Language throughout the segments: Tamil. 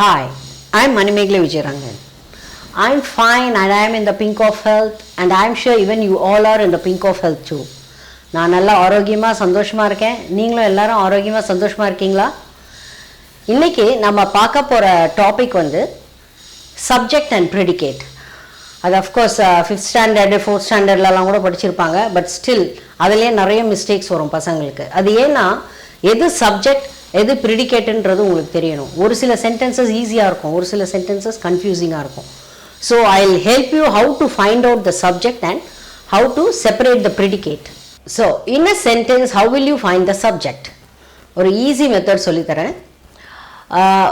Hi, I'm Manimegla Vijayarangan. I'm fine and I'm in the pink of health and I'm sure even you all are in the pink of health too. நான் நல்லா ஆரோக்கியமாக சந்தோஷமாக இருக்கேன். நீங்களும் எல்லாரும் ஆரோக்கியமாக சந்தோஷமாக இருக்கீங்களா? இன்றைக்கி நம்ம பார்க்க போகிற டாபிக் வந்து சப்ஜெக்ட் அண்ட் ப்ரெடிகேட். அது அஃப்கோர்ஸ் 5th ஸ்டாண்டர்டு 4th ஸ்டாண்டர்ட்லலாம் கூட படிச்சிருப்பாங்க. பட் ஸ்டில் அதுலேயே நிறைய மிஸ்டேக்ஸ் வரும் பசங்களுக்கு. அது ஏன்னா எது சப்ஜெக்ட் எது ப்ரிடிகேட்டுன்றது உங்களுக்கு தெரியணும். ஒரு சில சென்டென்சஸ் ஈஸியாக இருக்கும், ஒரு சில சென்டென்சஸ் கன்ஃபியூசிங்காக இருக்கும். So I will help you how to find out the subject and how to separate the predicate. So in a sentence how will you find the subject? ஒரு ஈஸி மெத்தட் சொல்லித்தரேன்.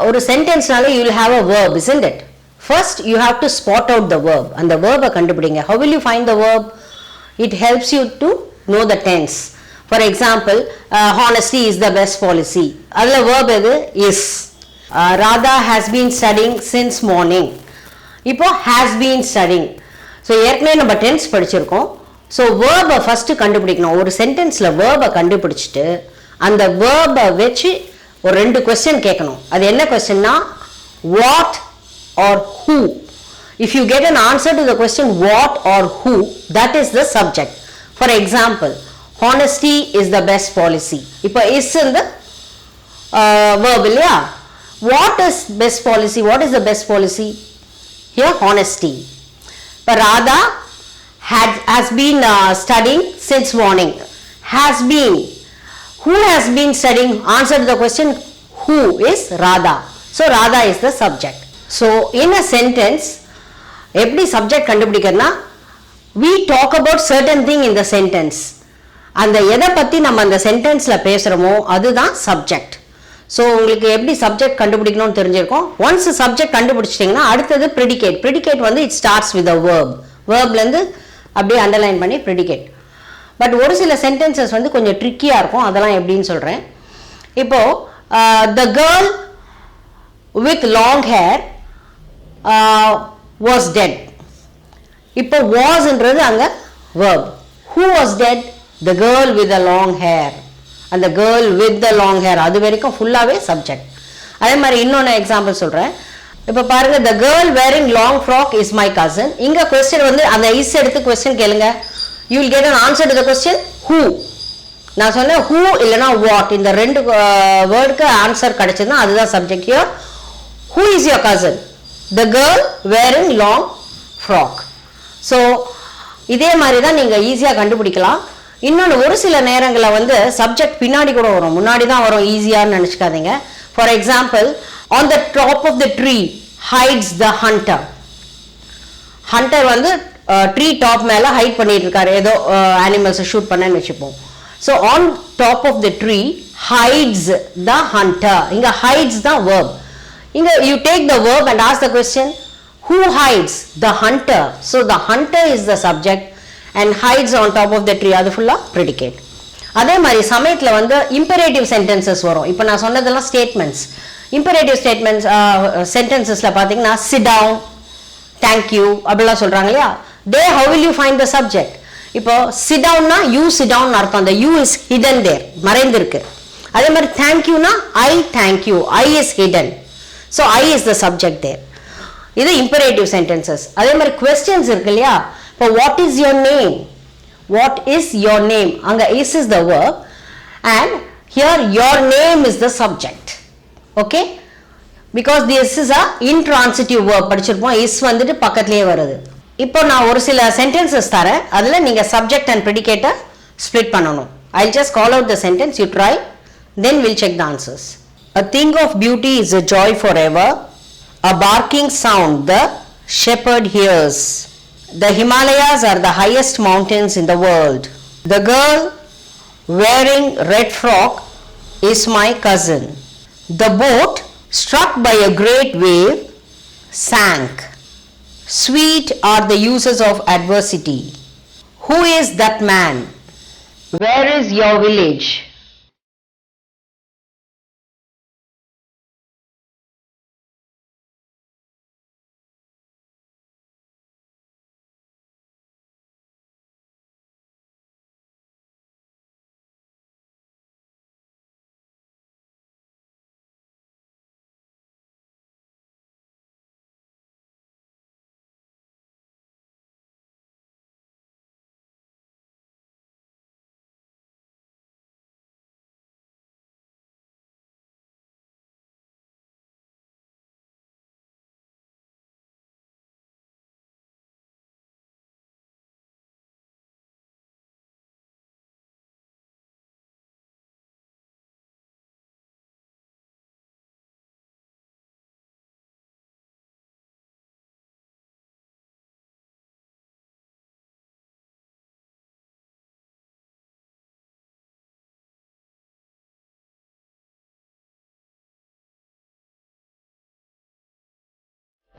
ஒரு சென்டென்ஸ்னால you will have a verb, isn't it? First you have to spot out the verb. அந்த verb கண்டுபிடிங்க. How will you find the verb? It helps you to know the tense. For example, honesty is the best policy. அதில் verb எது? Is. Radha has been studying since morning. இப்போ has been studying. ஸோ ஏற்கனவே நம்ம டென்ஸ் படிச்சிருக்கோம். ஸோ வேர்பை ஃபஸ்ட்டு கண்டுபிடிக்கணும். ஒரு சென்டென்ஸில் வேர்பை கண்டுபிடிச்சிட்டு அந்த வேர்பை வச்சு ஒரு 2 கொஸ்டின் கேட்கணும். அது என்ன கொஸ்டின்னா what or who. If you get an answer to the question what or who, that is the subject. For example, honesty is the best policy. Ipo is in the verb illaya. What is best policy? What is the best policy? Here honesty. But Radha has been studying since morning. Has been. Who has been studying? Answer to the question who is Radha. So Radha is the subject. So in a sentence எப்படி subject கண்டுபிடிக்கிறதுனா we talk about certain thing in the sentence. அந்த எதை பற்றி நம்ம அந்த சென்டென்ஸில் பேசுகிறோமோ அதுதான் சப்ஜெக்ட். ஸோ உங்களுக்கு எப்படி சப்ஜெக்ட் கண்டுபிடிக்கணும்னு தெரிஞ்சிருக்கும். ஒன்ஸ் சப்ஜெக்ட் கண்டுபிடிச்சிட்டிங்கன்னா அடுத்தது ப்ரிடிகேட். ப்ரிடிகேட் வந்து it starts with a verb. வேர்ப்லேருந்து அப்படியே அண்டர்லைன் பண்ணி ப்ரிடிகேட். பட் ஒரு சில சென்டென்சஸ் வந்து கொஞ்சம் ட்ரிக்கியாக இருக்கும். அதெல்லாம் எப்படின்னு சொல்கிறேன். இப்போது the girl with long hair was dead. இப்போ wasன்றது அங்கே verb. Who was dead? The girl with the long hair. அந்த girl with the long hair அது வரைக்கும் ஃபுல்லாகவே சப்ஜெக்ட். அதே மாதிரி இன்னொன்று எக்ஸாம்பிள் சொல்கிறேன். இப்போ பாருங்கள், the girl wearing long frock is my cousin. இங்கே கொஸ்டின் வந்து அந்த இஸ் எடுத்து கொஸ்டின் கேளுங்க. You will get an answer to the question who. நான் சொன்னேன் who இல்லைனா what, இந்த 2 வேர்டுக்கு ஆன்சர் கிடைச்சதுன்னா அதுதான் subject. here who is your cousin? The girl wearing long frock. So இதே மாதிரி தான் நீங்கள் ஈஸியாக கண்டுபிடிக்கலாம். இன்னொன்று ஒரு சில நேரங்களில் வந்து சப்ஜெக்ட் பின்னாடி கூட வரும், முன்னாடி தான் வரும். ஈஸியான்னு நினச்சிக்காதீங்க. For example, on the top of the tree hides the hunter. Hunter வந்து ட்ரீ டாப் மேலே ஹைட் பண்ணிட்டு இருக்காரு, ஏதோ அனிமல்ஸை ஷூட் பண்ணன்னு வச்சுப்போம். So on top of the tree hides the hunter. இங்கே ஹைட்ஸ் தான் verb. You take the verb and ask the question who hides? The hunter. So the hunter is the subject and hides on top of the tree. அது ஃபுல்லாக ப்ரெடிகேட். அதே மாதிரி சமயத்தில் வந்து இம்பரேட்டிவ் சென்டென்சஸ் வரும். இப்போ நான் சொன்னதெல்லாம் ஸ்டேட்மெண்ட்ஸ். இம்பரேட்டிவ் ஸ்டேட்மெண்ட்ஸ் சென்டென்சஸில் பார்த்தீங்கன்னா sit down, thank you அப்படிலாம் சொல்கிறாங்க இல்லையா. how will you find the subject? இப்போ sit downனா you sit down அர்த்தம். அந்த you is hidden there, மறைந்திருக்கு. அதே மாதிரி thank youனா I thank you, I is hidden. So I is the subject there. இது imperative sentences. அதே மாதிரி questions இருக்கு இல்லையா. இப்போ what is your name? What is your name? அங்க is the verb and here your name is the subject. Okay? Because this is a intransitive verb. படிச்சிருப்போம். is வந்துட்டு பக்கத்துலயே வருது. இப்போ நான் ஒரு சில sentences தரேன். அதில் நீங்க subject and predicate split பண்ணணும். I'll just call out the sentence. You try. Then we'll check the answers. A thing of beauty is a joy forever. A barking sound the shepherd hears. The Himalayas are the highest mountains in the world. The girl wearing red frock is my cousin. The boat, struck by a great wave, sank. Sweet are the uses of adversity. Who is that man? Where is your village?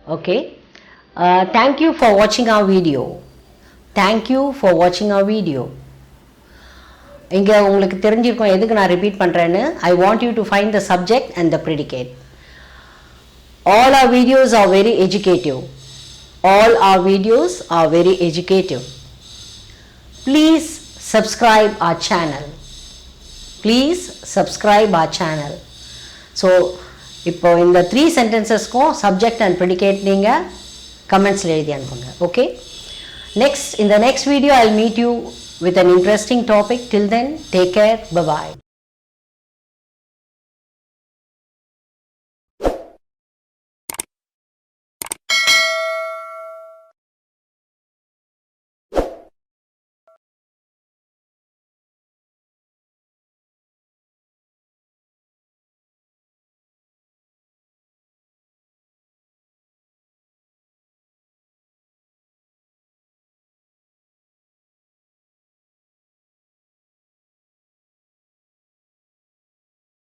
Okay. Thank you for watching our video. Thank you for watching our video. இங்கே உங்களுக்கு தெரிஞ்சிருக்கும் எதுக்கு நான் ரிப்பீட் பண்ணுறேன்னு. I want you to find the subject and the predicate. All our videos are very educative. All our videos are very educative. Please subscribe our channel. Please subscribe our channel. So, இப்போ இந்த 3 sentencesக்கும் subject and predicate நீங்கள் கமெண்ட்ஸில் எழுதி அனுப்புங்க. Okay? In the next video, I'll meet you with an interesting topic. Till then, take care. Bye-bye.